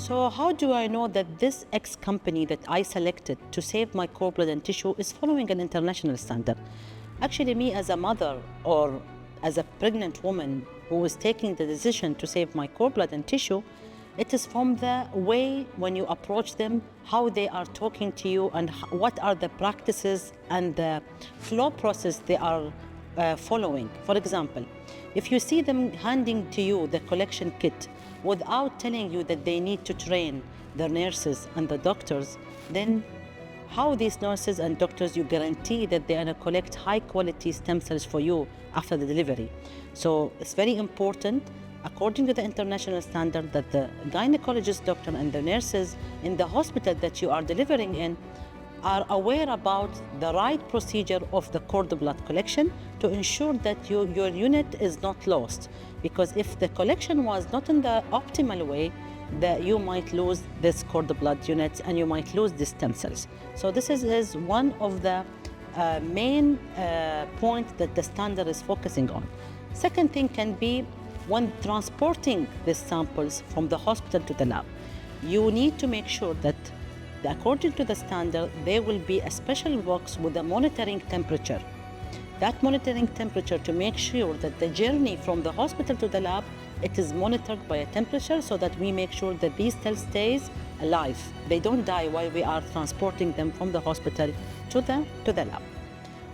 So how do I know that this X company that I selected to save my cord blood and tissue is following an international standard? Actually, me as a mother or as a pregnant woman who is taking the decision to save my cord blood and tissue, it is from the way when you approach them, how they are talking to you, and what are the practices and the flow process they are following. For example, if you see them handing to you the collection kit without telling you that they need to train the nurses and the doctors, then how these nurses and doctors you guarantee that they're going to collect high quality stem cells for you after the delivery? So it's very important, according to the international standard, that the gynecologist doctor and the nurses in the hospital that you are delivering in are aware about the right procedure of the cord blood collection to ensure that your unit is not lost. Because if the collection was not in the optimal way, that you might lose this cord blood units and you might lose the stem cells. So this is one of the main points that the standard is focusing on. Second thing can be when transporting these samples from the hospital to the lab. You need to make sure that according to the standard, there will be a special box with a monitoring temperature. That monitoring temperature to make sure that the journey from the hospital to the lab, it is monitored by a temperature so that we make sure that these cells stays alive. They don't die while we are transporting them from the hospital to the lab.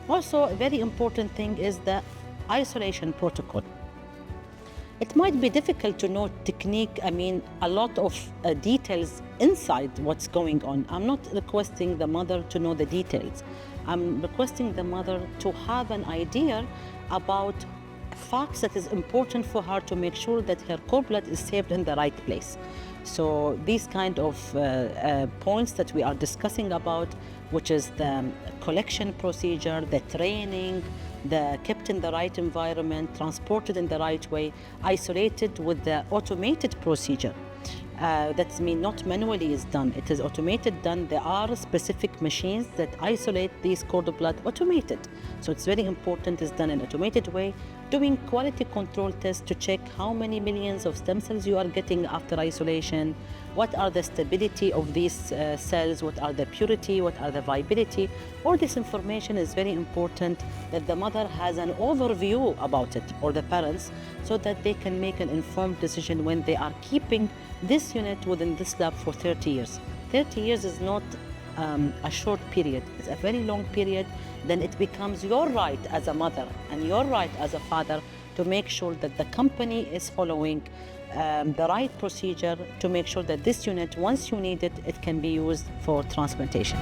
Also, a very important thing is the isolation protocol. It might be difficult to know technique, a lot of details inside what's going on. I'm not requesting the mother to know the details. I'm requesting the mother to have an idea about facts that is important for her to make sure that her cord blood is saved in the right place. So these kind of points that we are discussing about, which is the collection procedure, the training, the kept in the right environment, transported in the right way, isolated with the automated procedure. That means not manually is done, it is automated done. There are specific machines that isolate these cord blood automated. So it's very important it's done in an automated way, doing quality control tests to check how many millions of stem cells you are getting after isolation, what are the stability of these cells, what are the purity, what are the viability. All this information is very important that the mother has an overview about it, or the parents, so that they can make an informed decision when they are keeping this unit within this lab for 30 years. 30 years is not a short period, it's a very long period. Then it becomes your right as a mother and your right as a father to make sure that the company is following the right procedure to make sure that this unit, once you need it, it can be used for transplantation.